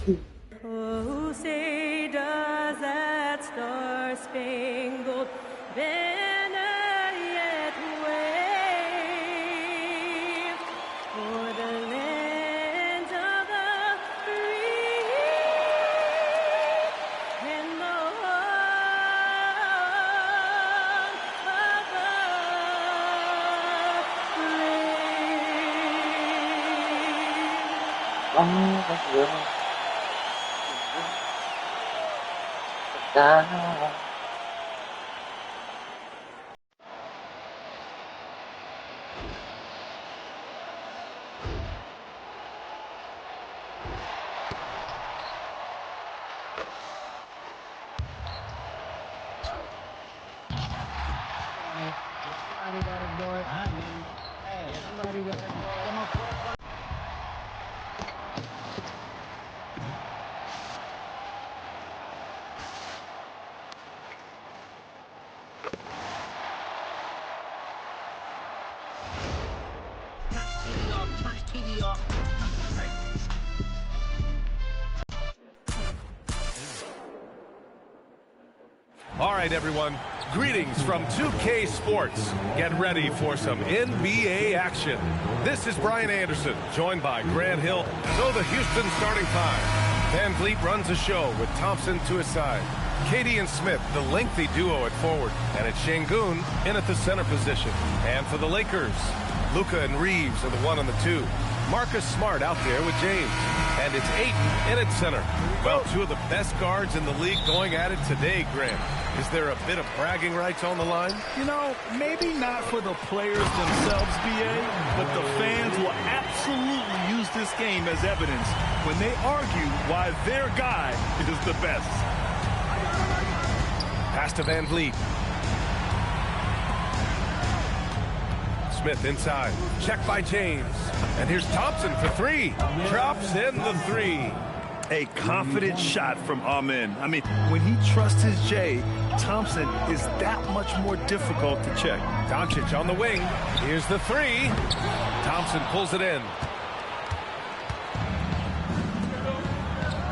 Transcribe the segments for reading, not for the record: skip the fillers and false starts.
Oh, say does that star-spangled banner yet wave for the land of the free and the home of the brave. Oh, that's good. Down. All right, everyone. Greetings from 2K Sports. Get ready for some NBA action. This is Brian Anderson, joined by Grant Hill. So the Houston starting five. Van Vliet runs the show with Thompson to his side. KD and Smith, the lengthy duo at forward. And it's Şengün in at the center position. And for the Lakers, Luka and Reeves are the 1 and the 2. Marcus Smart out there with James. And it's Ayton in at center. Well, two of the best guards in the league going at it today, Grant. Is there a bit of bragging rights on the line? You know, maybe not for the players themselves, BA, but the fans will absolutely use this game as evidence when they argue why their guy is the best. Pass to Van Vliet. Smith inside. Check by James. And here's Thompson for three. Drops in the three. A confident shot from Amen. I mean, when he trusts his J, Thompson is that much more difficult to check. Doncic on the wing. Here's the three. Thompson pulls it in.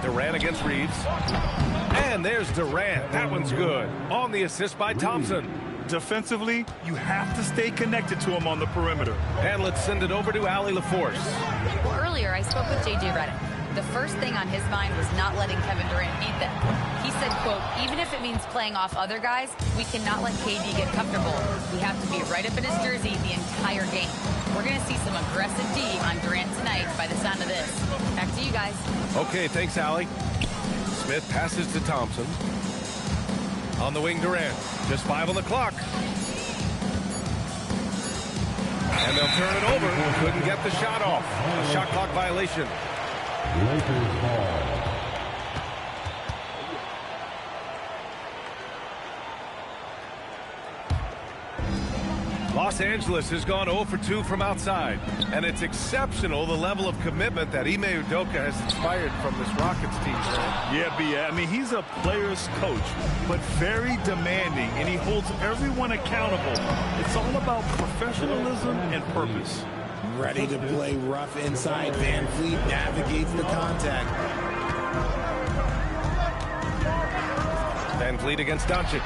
Durant against Reeves. And there's Durant. That one's good. On the assist by Thompson. Defensively, you have to stay connected to him on the perimeter. And let's send it over to Allie LaForce. Well, earlier I spoke with J.J. Redick. The first thing on his mind was not letting Kevin Durant beat them. He said, quote, even if it means playing off other guys, we cannot let KD get comfortable. We have to be right up in his jersey the entire game. We're going to see some aggressive D on Durant tonight by the sound of this. Back to you guys. Okay, thanks, Allie. Smith passes to Thompson. On the wing, Durant. Just 5 on the clock. And they'll turn it over. Couldn't get the shot off. A shot clock violation. Lakers ball. Los Angeles has gone 0 for 2 from outside. And it's exceptional the level of commitment that Ime Udoka has inspired from this Rockets team. Yeah, B.A. I mean, he's a player's coach, but very demanding, and he holds everyone accountable. It's all about professionalism and purpose. Ready to play rough inside. Van Vliet navigates the contact. Van Vliet against Doncic.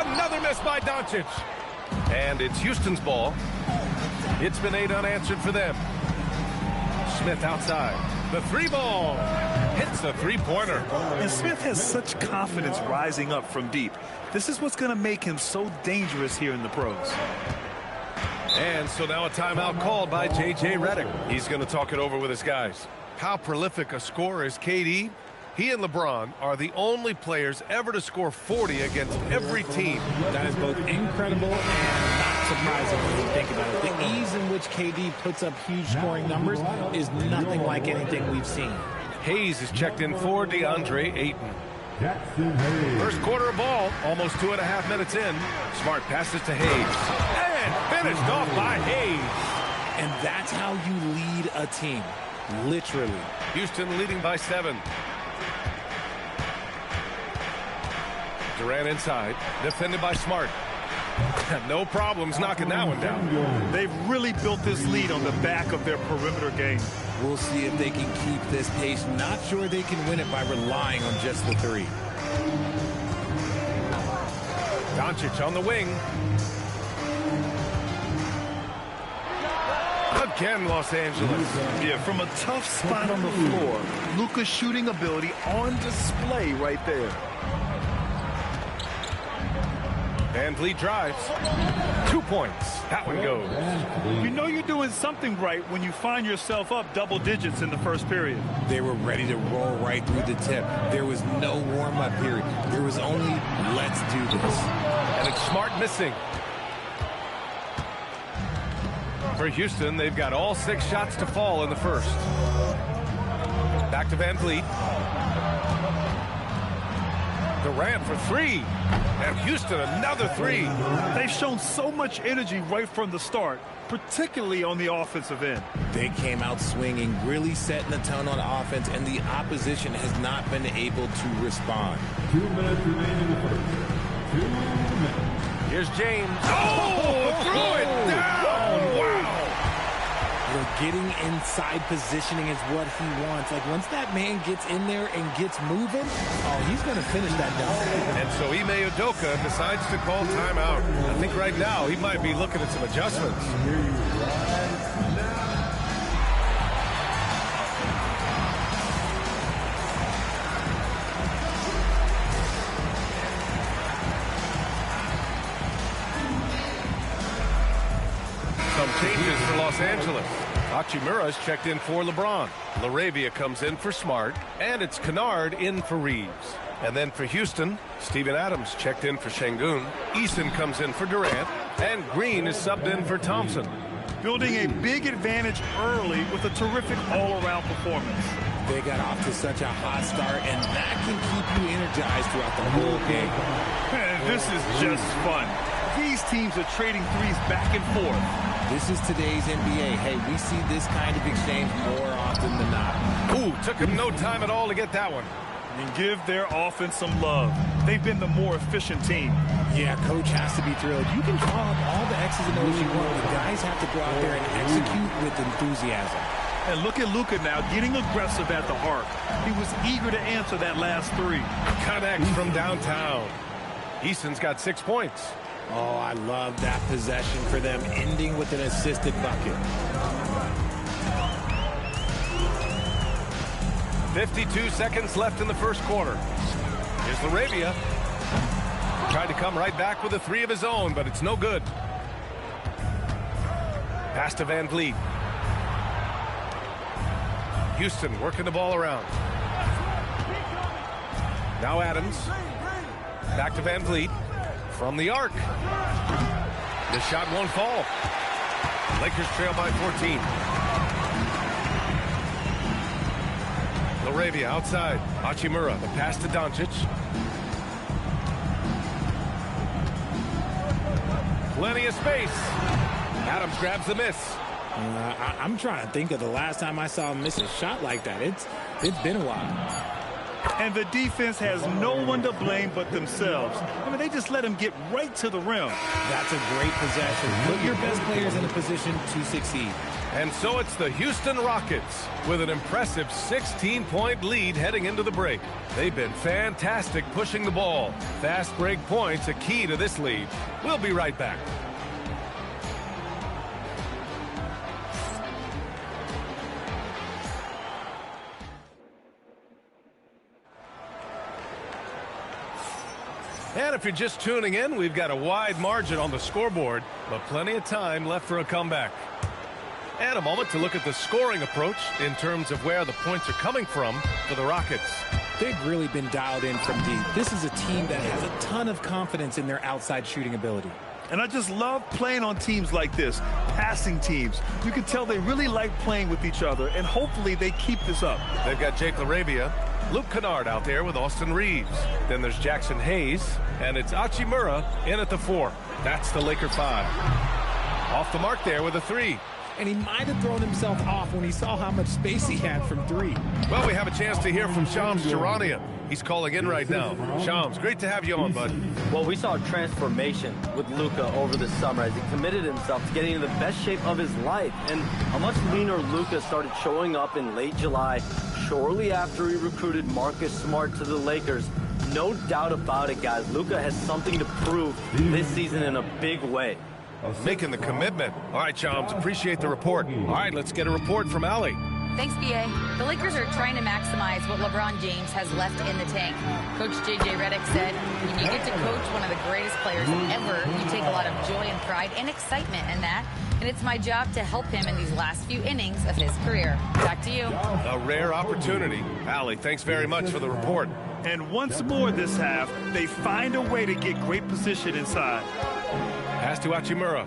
Another miss by Doncic. And it's Houston's ball. It's been 8 unanswered for them. Smith outside. The three ball. Hits the three-pointer. And Smith has such confidence rising up from deep. This is what's going to make him so dangerous here in the pros. And so now a timeout called by J.J. Redick. He's going to talk it over with his guys. How prolific a scorer is KD? He and LeBron are the only players ever to score 40 against every team. That is both incredible and not surprising when you think about it. The ease in which KD puts up huge scoring numbers is nothing like anything we've seen. Hayes is checked in for DeAndre Ayton. First quarter of ball, almost 2.5 minutes in. Smart passes to Hayes. And finished off by Hayes. And that's how you lead a team. Literally. Houston leading by 7. Durant inside, defended by Smart. No problems knocking that one down. They've really built this lead on the back of their perimeter game. We'll see if they can keep this pace. Not sure they can win it by relying on just the three. Doncic on the wing. Again, Los Angeles. Yeah, from a tough spot on the floor, Luka's shooting ability on display right there. Van Vliet drives. 2 points. That one goes. You know you're doing something right when you find yourself up double digits in the first period. They were ready to roll right through the tip. There was no warm-up period. There was only, let's do this. And it's Smart missing. For Houston, they've got all 6 shots to fall in the first. Back to Van Vliet. Durant for 3. And Houston another 3. They've shown so much energy right from the start, particularly on the offensive end. They came out swinging, really setting the tone on offense, and the opposition has not been able to respond. 2 minutes remaining in the first. 2 minutes. Here's James. Oh, threw it down. Wow. Getting inside positioning is what he wants. Like, once that man gets in there and gets moving, oh, he's going to finish that dunk. And so Ime Udoka decides to call timeout. I think right now he might be looking at some adjustments. Some changes for Los Angeles. Hachimura's checked in for LeBron. LaRavia comes in for Smart. And it's Kennard in for Reeves. And then for Houston, Steven Adams checked in for Şengün. Eason comes in for Durant. And Green is subbed in for Thompson. Building a big advantage early with a terrific all-around performance. They got off to such a hot start, and that can keep you energized throughout the whole game. Man, this is just fun. These teams are trading threes back and forth. This is today's NBA. Hey, we see this kind of exchange more often than not. Ooh, took him no time at all to get that one. And give their offense some love. They've been the more efficient team. Yeah, coach has to be thrilled. You can draw up all the X's and O's you want. The guys have to go out there and execute with enthusiasm. And look at Luka now getting aggressive at the arc. He was eager to answer that last 3. Connects from downtown. Eason's got 6 points. Oh, I love that possession for them, ending with an assisted bucket. 52 seconds left in the first quarter. Here's LaRavia. Tried to come right back with a 3 of his own, but it's no good. Pass to Van Vliet. Houston working the ball around. Now Adams. Back to Van Vliet. From the arc. The shot won't fall. Lakers trail by 14. LaRavia outside. Hachimura, the pass to Doncic. Plenty of space. Adams grabs the miss. I'm trying to think of the last time I saw him miss a shot like that. It's been a while. And the defense has no one to blame but themselves. I mean, they just let him get right to the rim. That's a great possession. Put your best players in a position to succeed. And so it's the Houston Rockets with an impressive 16-point lead heading into the break. They've been fantastic pushing the ball. Fast break points a key to this lead. We'll be right back. And if you're just tuning in, we've got a wide margin on the scoreboard, but plenty of time left for a comeback. And a moment to look at the scoring approach in terms of where the points are coming from for the Rockets. They've really been dialed in from deep. This is a team that has a ton of confidence in their outside shooting ability. And I just love playing on teams like this, passing teams. You can tell they really like playing with each other, and hopefully they keep this up. They've got Jake LaRavia, Luke Kennard out there with Austin Reeves. Then there's Jackson Hayes, and it's Hachimura in at the 4. That's the Laker 5. Off the mark there with a 3. And he might have thrown himself off when he saw how much space he had from 3. Well, we have a chance to hear from Shams Charania. He's calling in right now. Shams, great to have you on, bud. Well, we saw a transformation with Luka over the summer as he committed himself to getting in the best shape of his life. And a much leaner Luka started showing up in late July, shortly after he recruited Marcus Smart to the Lakers. No doubt about it, guys. Luka has something to prove this season in a big way. Making the commitment. All right, Shams, appreciate the report. All right, let's get a report from Allie. Thanks, BA. The Lakers are trying to maximize what LeBron James has left in the tank. Coach JJ Redick said, when you get to coach one of the greatest players ever, you take a lot of joy and pride and excitement in that. And it's my job to help him in these last few innings of his career. Back to you. A rare opportunity. Allie, thanks very much for the report. And once more this half, they find a way to get great position inside. Pass to Hachimura.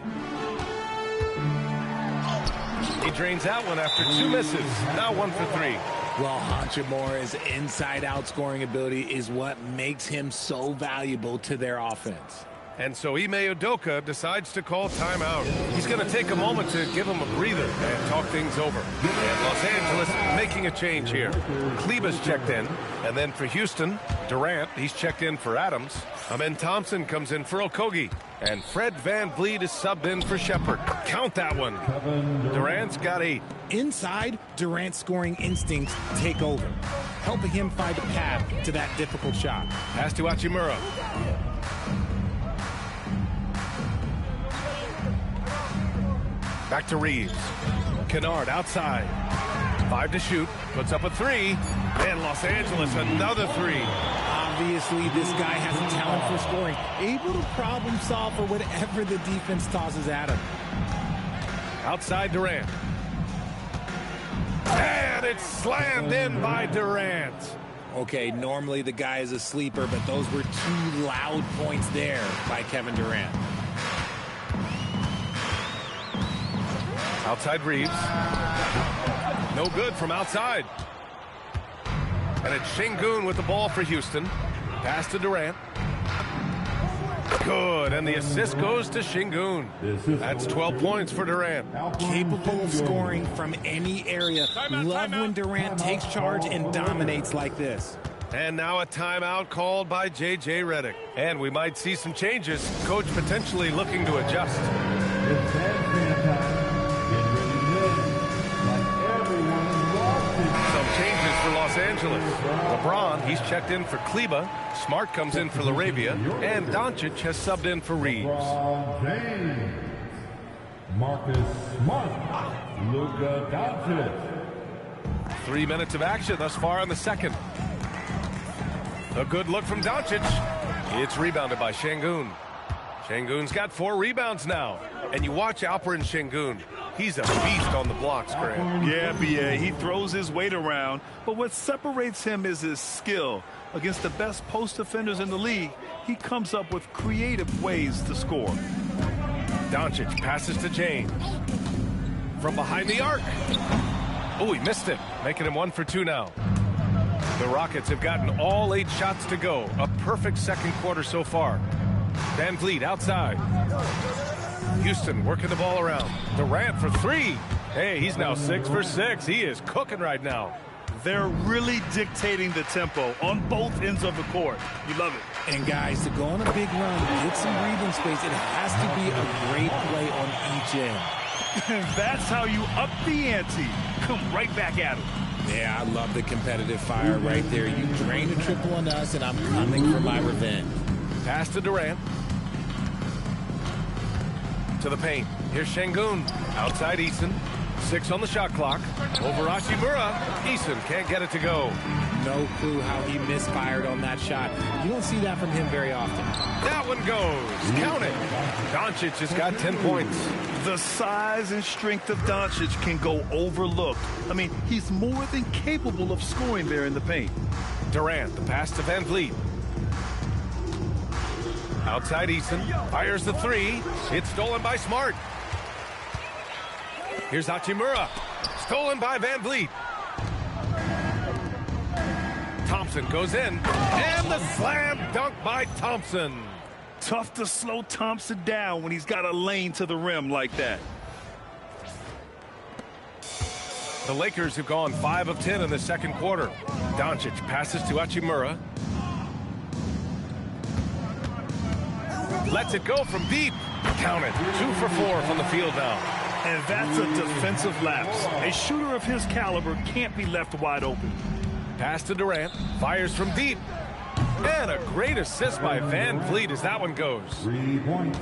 He drains that one after 2 misses. Now 1 for 3. Well, Hachimura's inside-out scoring ability is what makes him so valuable to their offense. And so Ime Udoka decides to call timeout. He's going to take a moment to give him a breather and talk things over. And Los Angeles making a change here. Kleber's checked in. And then for Houston, Durant, he's checked in for Adams. Amen Thompson comes in for Okogie. And Fred VanVleet is subbed in for Shepard. Count that one. Durant's got 8. Inside, Durant's scoring instincts take over, helping him find a path to that difficult shot. Pass to Hachimura. Back to Reeves. Kennard outside. 5 to shoot. Puts up a 3. And Los Angeles another 3. Obviously, this guy has a talent for scoring, able to problem solve for whatever the defense tosses at him. Outside Durant. And it's slammed in by Durant. Okay, normally the guy is a sleeper, but those were 2 loud points there by Kevin Durant. Outside Reeves. No good from outside. And it's Şengün with the ball for Houston. Pass to Durant. Good, and the assist goes to Şengün. That's 12 points for Durant. Capable of scoring from any area. Love when Durant takes charge and dominates like this. And now a timeout called by JJ Redick. And we might see some changes. Coach potentially looking to adjust. It's bandstand time. Get ready to hit. Like everyone is watching. Some changes for Los Angeles. LeBron, he's checked in for Kleber. Smart comes in for Laravia. And Doncic has subbed in for Reeves. LeBron James, Marcus Smart, Luka Doncic. 3 minutes of action thus far in the second. A good look from Doncic. It's rebounded by Şengün. Şengün's got 4 rebounds now. And you watch Alperen Şengün. He's a beast on the blocks, Grant. Yeah, BA, he throws his weight around, but what separates him is his skill. Against the best post defenders in the league, he comes up with creative ways to score. Doncic passes to James. From behind the arc. Oh, he missed it, making him 1 for 2 now. The Rockets have gotten all 8 shots to go. A perfect second quarter so far. VanVleet outside. Houston working the ball around. Durant for 3. Hey, he's now 6 for 6. He is cooking right now. They're really dictating the tempo on both ends of the court. You love it. And guys, to go on a big run, get some breathing space, it has to be a great play on each end. And that's how you up the ante. Come right back at him. Yeah, I love the competitive fire right there. You drained a triple on us, and I'm coming for my revenge. Pass to Durant. To the paint. Here's Şengün. Outside Eason. 6 on the shot clock. Over Hachimura. Eason can't get it to go. No clue how he misfired on that shot. You don't see that from him very often. That one goes. Count it. Doncic has got 10 points. The size and strength of Doncic can go overlooked. I mean, he's more than capable of scoring there in the paint. Durant, the pass to VanVleet. Outside Eason. Fires the 3. It's stolen by Smart. Here's Hachimura. Stolen by VanVleet. Thompson goes in. And the slam dunk by Thompson. Tough to slow Thompson down when he's got a lane to the rim like that. The Lakers have gone 5 of 10 in the second quarter. Doncic passes to Hachimura. Lets it go from deep. Count it. 2 for 4 from the field now. And that's a defensive lapse. A shooter of his caliber can't be left wide open. Pass to Durant. Fires from deep. And a great assist by Van Vliet as that one goes.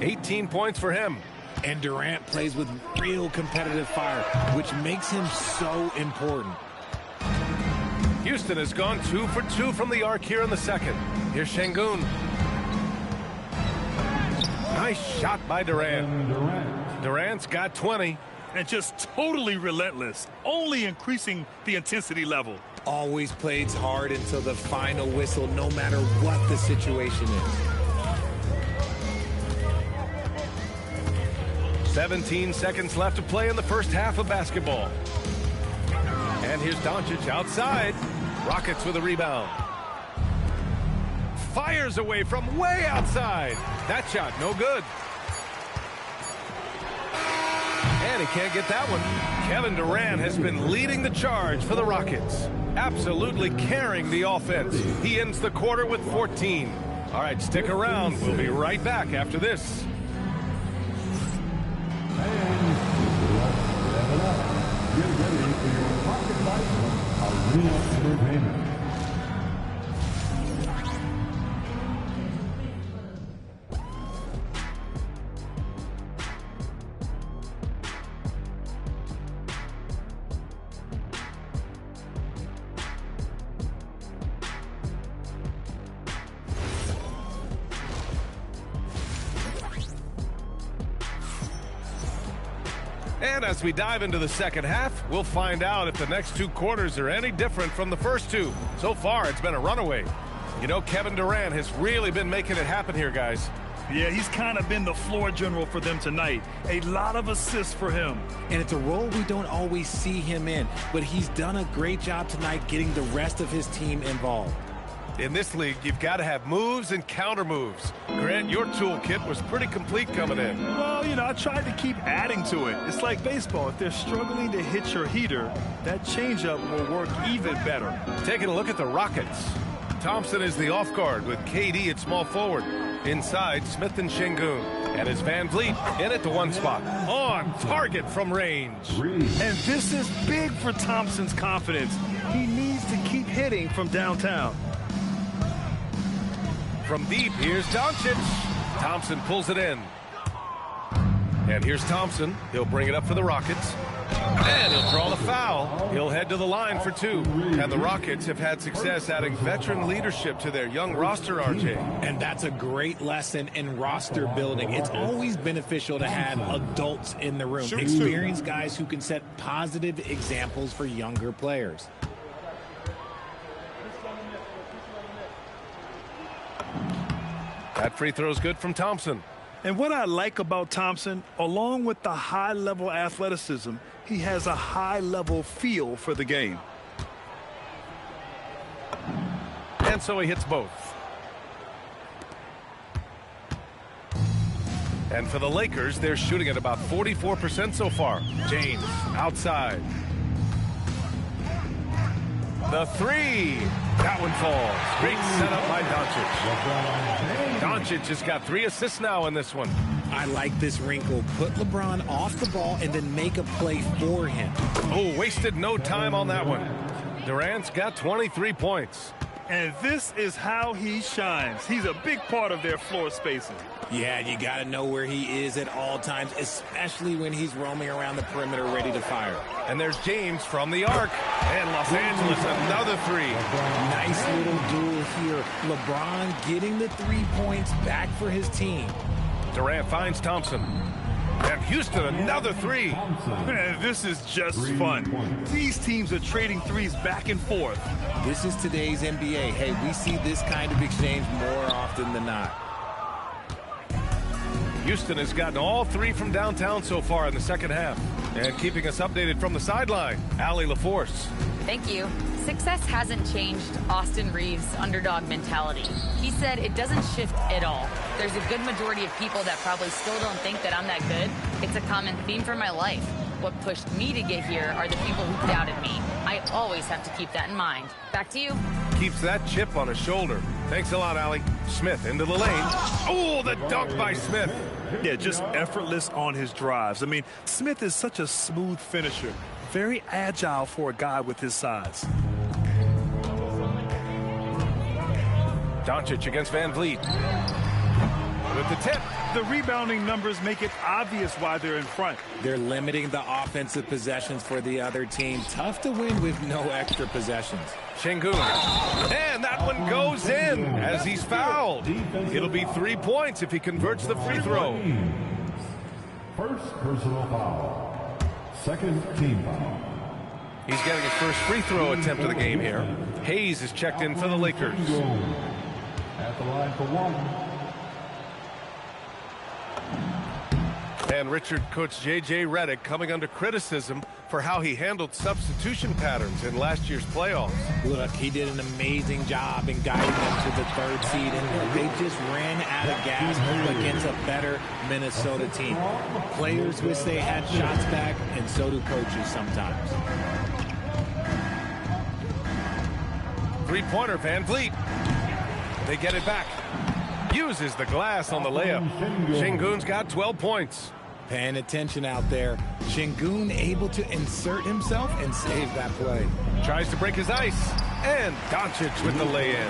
18 points for him. And Durant plays with real competitive fire, which makes him so important. Houston has gone 2 for 2 from the arc here in the second. Here's Şengün. Nice shot by Durant. Durant's got 20. And just totally relentless, only increasing the intensity level. Always plays hard until the final whistle, no matter what the situation is. 17 seconds left to play in the first half of basketball. And here's Doncic outside. Rockets with a rebound. Fires away from way outside. That shot no good. And he can't get that one. Kevin Durant has been leading the charge for the Rockets. Absolutely carrying the offense. He ends the quarter with 14. All right, stick around. We'll be right back after this. Get ready for your Pocket Light Arena Entertainment. And as we dive into the second half, we'll find out if the next 2 quarters are any different from the first 2. So far, it's been a runaway. You know, Kevin Durant has really been making it happen here, guys. Yeah, he's kind of been the floor general for them tonight. A lot of assists for him. And it's a role we don't always see him in, but he's done a great job tonight getting the rest of his team involved. In this league, you've got to have moves and counter moves. Grant, your toolkit was pretty complete coming in. Well, you know, I tried to keep adding to it. It's like baseball. If they're struggling to hit your heater, that changeup will work even better. Taking a look at the Rockets. Thompson is the off guard with KD at small forward. Inside, Smith and Şengün. And it's Van Vliet in at the 1 spot. On target from range. And this is big for Thompson's confidence. He needs to keep hitting from downtown. From deep, here's Doncic. Thompson pulls it in. And here's Thompson. He'll bring it up for the Rockets. And he'll draw the foul. He'll head to the line for 2. And the Rockets have had success adding veteran leadership to their young roster, RJ. And that's a great lesson in roster building. It's always beneficial to have adults in the room. Experienced guys who can set positive examples for younger players. That free throw's good from Thompson. And what I like about Thompson, along with the high-level athleticism, he has a high-level feel for the game. And so he hits both. And for the Lakers, they're shooting at about 44% so far. James, outside. The 3. That one falls. Great setup by Doncic. Doncic has got 3 assists now in this one. I like this wrinkle. Put LeBron off the ball and then make a play for him. Oh, wasted no time on that one. Durant's got 23 points. And this is how he shines. He's a big part of their floor spacing. Yeah, you got to know where he is at all times, especially when he's roaming around the perimeter ready to fire. And there's James from the arc. And Los Angeles, another 3. Nice little duel here. LeBron getting the 3 points back for his team. Durant finds Thompson. And Houston, another 3. Man, this is just fun. These teams are trading threes back and forth. This is today's NBA. Hey, we see this kind of exchange more often than not. Houston has gotten all 3 from downtown so far in the second half. And keeping us updated from the sideline, Allie LaForce. Thank you. Success hasn't changed Austin Reeves' underdog mentality. He said it doesn't shift at all. There's a good majority of people that probably still don't think that I'm that good. It's a common theme for my life. What pushed me to get here are the people who doubted me. I always have to keep that in mind. Back to you. Keeps that chip on his shoulder. Thanks a lot, Allie. Smith into the lane. Oh, the dunk by Smith. Yeah, just effortless on his drives. I mean, Smith is such a smooth finisher. Very agile for a guy with his size. Doncic against Van Vliet. With the tip. The rebounding numbers make it obvious why they're in front. They're limiting the offensive possessions for the other team. Tough to win with no extra possessions. Şengün. And that one goes in as he's fouled. It'll be 3 points if he converts the free throw. First personal foul. Second team foul. He's getting his first free throw attempt of the game here. Hayes is checked in for the Lakers. At the line for one. And Richard coach J.J. Redick coming under criticism for how he handled substitution patterns in last year's playoffs. Look, he did an amazing job in guiding them to the 3rd seed, and they just ran out of gas against a better Minnesota team. Players wish they had shots back, and so do coaches sometimes. Three-pointer, Van Vliet. They get it back. Uses the glass on the layup. Şengün's got 12 points. Paying attention out there. Şengün able to insert himself and save that play. Tries to break his ice. And Doncic with the lay-in.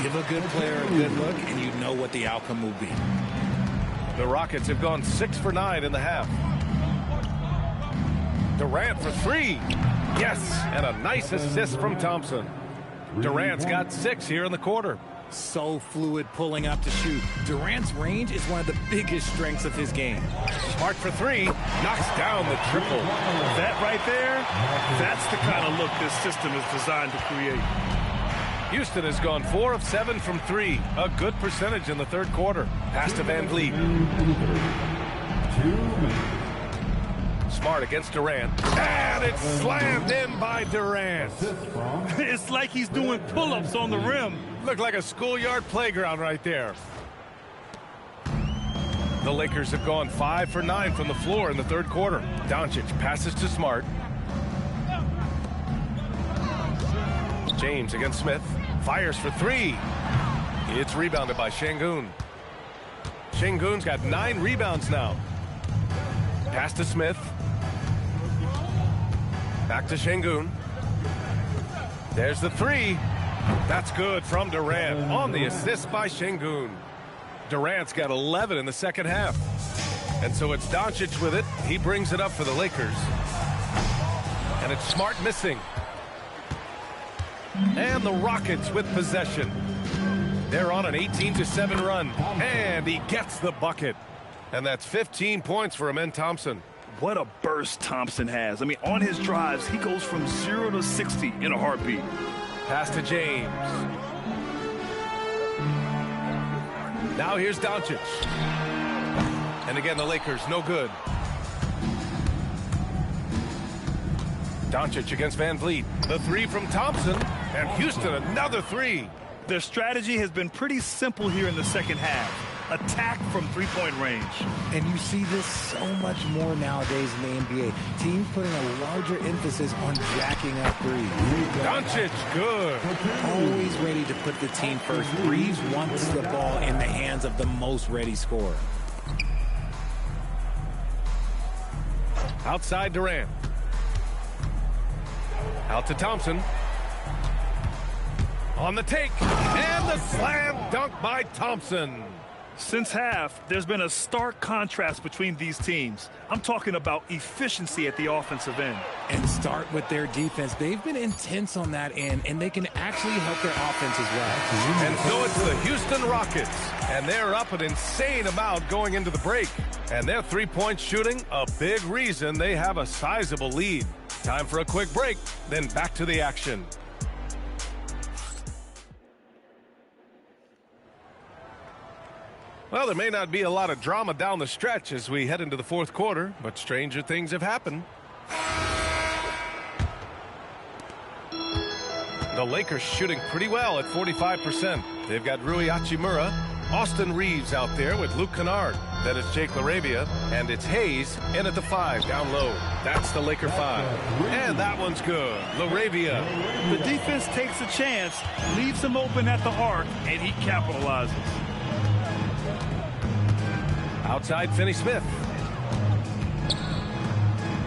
Give a good player a good look, and you know what the outcome will be. The Rockets have gone 6 for 9 in the half. Durant for 3. Yes, and a nice assist from Thompson. Durant's got 6 here in the quarter. So fluid pulling up to shoot. Durant's range is one of the biggest strengths of his game. Smart for 3. Knocks down the triple. That right there, that's the kind of look this system is designed to create. Houston has gone 4 of 7 from 3. A good percentage in the 3rd quarter. Pass to Van Vliet. Smart against Durant. And it's slammed in by Durant. It's like he's doing pull-ups on the rim. Looked like a schoolyard playground right there. The Lakers have gone 5 for 9 from the floor in the 3rd quarter. Doncic passes to Smart. James against Smith. Fires for 3. It's rebounded by Şengün. Şengün's got 9 rebounds now. Pass to Smith. Back to Şengün. There's the 3. That's good from Durant on the assist by Şengün. Durant's got 11 in the 2nd half. And so it's Doncic with it. He brings it up for the Lakers. And it's Smart missing. And the Rockets with possession. They're on an 18-7 run. And he gets the bucket. And that's 15 points for Amen Thompson. What a burst Thompson has. I mean, on his drives, he goes from 0 to 60 in a heartbeat. Pass to James. Now here's Doncic. And again, the Lakers, no good. Doncic against Van Vliet. The 3 from Thompson. And Houston, another 3. Their strategy has been pretty simple here in the 2nd half. Attack from 3-point range. And you see this so much more nowadays in the NBA. Teams putting a larger emphasis on jacking up threes. Doncic, good. Always ready to put the team first. Reeves wants the ball in the hands of the most ready scorer. Outside Durant. Out to Thompson. On the take. And the slam dunk by Thompson. Since half, there's been a stark contrast between these teams. I'm talking about efficiency at the offensive end. And start with their defense. They've been intense on that end, and they can actually help their offense as well. And so it's the Houston Rockets, and they're up an insane amount going into the break. And their three-point shooting, a big reason they have a sizable lead. Time for a quick break, then back to the action. Well, there may not be a lot of drama down the stretch as we head into the 4th quarter, but stranger things have happened. The Lakers shooting pretty well at 45%. They've got Rui Hachimura, Austin Reeves out there with Luke Kennard. Then it's Jake LaRavia, and it's Hayes in at the 5, down low. That's the Laker 5. And that one's good. LaRavia. The defense takes a chance, leaves him open at the arc, and he capitalizes. Outside, Finney Smith.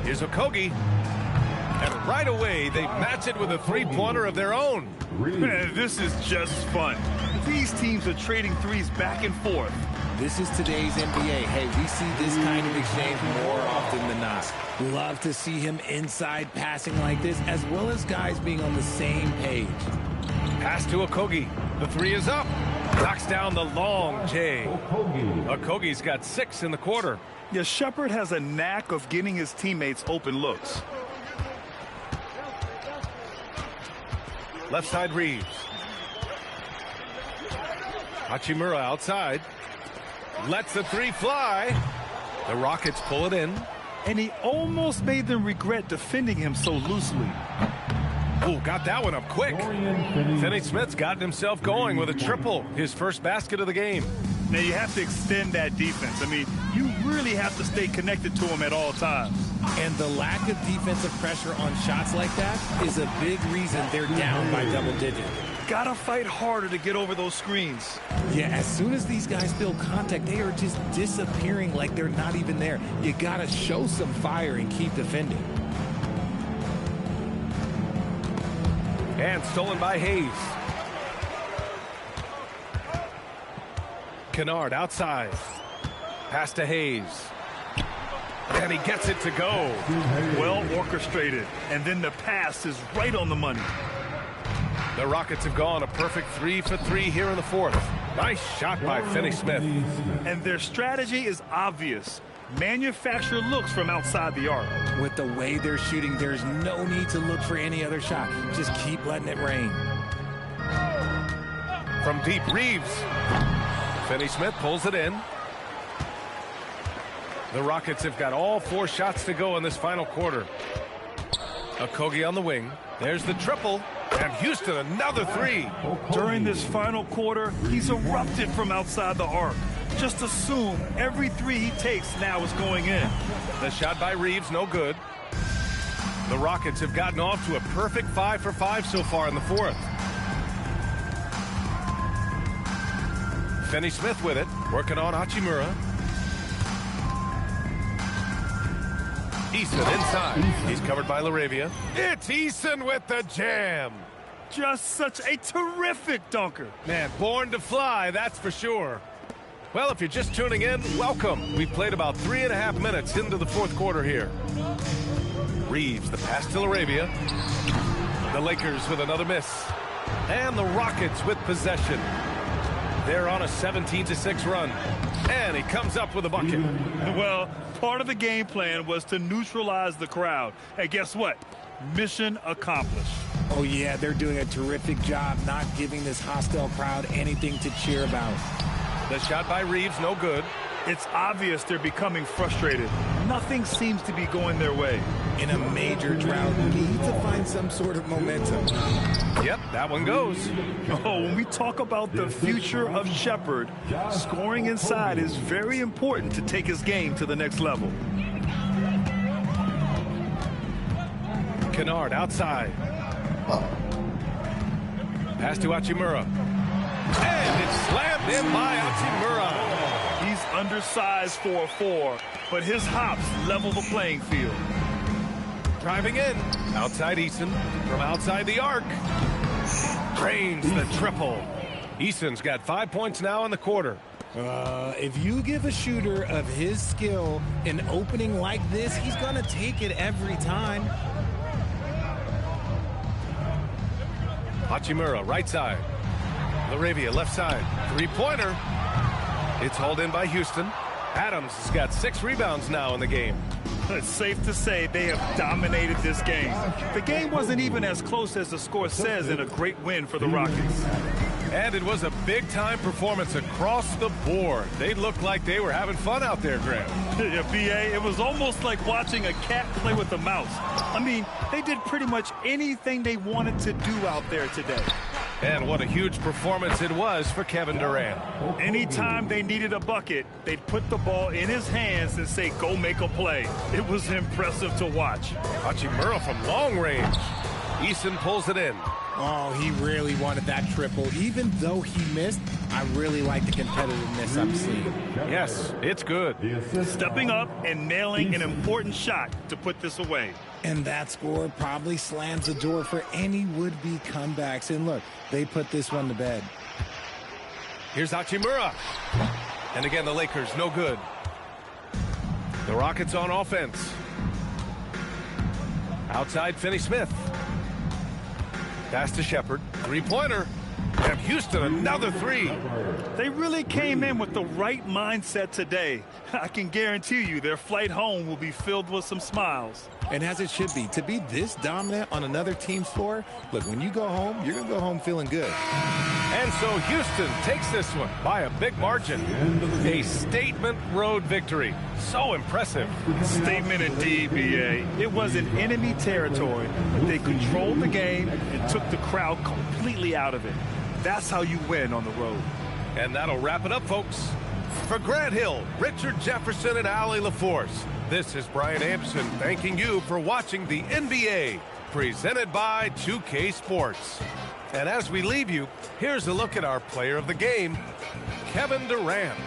Here's Okogie. And right away, they match it with a three-pointer of their own. Man, this is just fun. These teams are trading threes back and forth. This is today's NBA. Hey, we see this kind of exchange more often than not. Love to see him inside passing like this, as well as guys being on the same page. Pass to Okogie. The 3 is up. Knocks down the long J. Okogie's got 6 in the quarter. Yeah, Shepherd has a knack of getting his teammates open looks. Left side, Reeves. Hachimura outside. Lets the 3 fly. The Rockets pull it in. And he almost made them regret defending him so loosely. Ooh, got that one up quick. Finney Smith's gotten himself going with a triple. His first basket of the game. Now you have to extend that defense. I mean, you really have to stay connected to him at all times. And the lack of defensive pressure on shots like that is a big reason they're down by double digits. Gotta fight harder to get over those screens. Yeah, as soon as these guys feel contact, they are just disappearing like they're not even there. You gotta show some fire and keep defending. And stolen by Hayes. Kennard outside. Pass to Hayes. And he gets it to go. Well orchestrated. And then the pass is right on the money. The Rockets have gone a perfect 3 for 3 here in the 4th. Nice shot by Finney Smith. And their strategy is obvious. Manufacture looks from outside the arc. With the way they're shooting, there's no need to look for any other shot. Just keep letting it rain. From deep, Reeves. Finney Smith pulls it in. The Rockets have got all 4 shots to go in this final quarter. Okogie on the wing. There's the triple. And Houston another 3. During this final quarter, he's erupted from outside the arc. Just assume every 3 he takes now is going in. The shot by Reeves, no good. The Rockets have gotten off to a perfect 5 for 5 so far in the 4th. Finney Smith with it, working on Hachimura. Eason inside. He's covered by LaRavia. It's Eason with the jam. Just such a terrific dunker. Man, born to fly, that's for sure. Well, if you're just tuning in, welcome. We've played about 3.5 minutes into the 4th quarter here. Reeves, the pass to LaRavia. The Lakers with another miss. And the Rockets with possession. They're on a 17-6 run. And he comes up with a bucket. Well, part of the game plan was to neutralize the crowd. And guess what? Mission accomplished. Oh, yeah, they're doing a terrific job not giving this hostile crowd anything to cheer about. The shot by Reeves, no good. It's obvious they're becoming frustrated. Nothing seems to be going their way. In a major drought, we need to find some sort of momentum. Yep, that one goes. Oh, when we talk about the future of Shepherd, scoring inside is very important to take his game to the next level. Kennard outside. Pass to Hachimura. And it's slammed in by Hachimura. He's undersized for a 4, but his hops level the playing field. Driving in. Outside Eason. From outside the arc. Drains the triple. Eason's got 5 points now in the quarter. If you give a shooter of his skill an opening like this, he's going to take it every time. Hachimura, right side. LaRavia, left side. Three-pointer. It's hauled in by Houston. Adams has got 6 rebounds now in the game. It's safe to say they have dominated this game. The game wasn't even as close as the score says in a great win for the Rockets. And it was a big-time performance across the board. They looked like they were having fun out there, Graham. Yeah, B.A., it was almost like watching a cat play with a mouse. I mean, they did pretty much anything they wanted to do out there today. And what a huge performance it was for Kevin Durant. Anytime they needed a bucket, they'd put the ball in his hands and say, go make a play. It was impressive to watch. Hachimura from long range. Eason pulls it in. Oh, he really wanted that triple. Even though he missed, I really like the competitiveness I'm seeing. Yes, it's good. Stepping up and nailing an important shot to put this away. And that score probably slams the door for any would-be comebacks. And look, they put this one to bed. Here's Hachimura. And again, the Lakers, no good. The Rockets on offense. Outside, Finney-Smith. Pass to Shepard. Three-pointer. And Houston, another three. They really came in with the right mindset today. I can guarantee you their flight home will be filled with some smiles. And as it should be, to be this dominant on another team's floor, look, when you go home, you're going to go home feeling good. And so Houston takes this one by a big margin. A statement road victory. So impressive. Statement indeed, B.A. It was in enemy territory, but they controlled the game and took the crowd completely out of it. That's how you win on the road. And that'll wrap it up, folks. For Grant Hill, Richard Jefferson, and Allie LaForce, this is Brian Anderson thanking you for watching the NBA, presented by 2K Sports. And as we leave you, here's a look at our player of the game, Kevin Durant.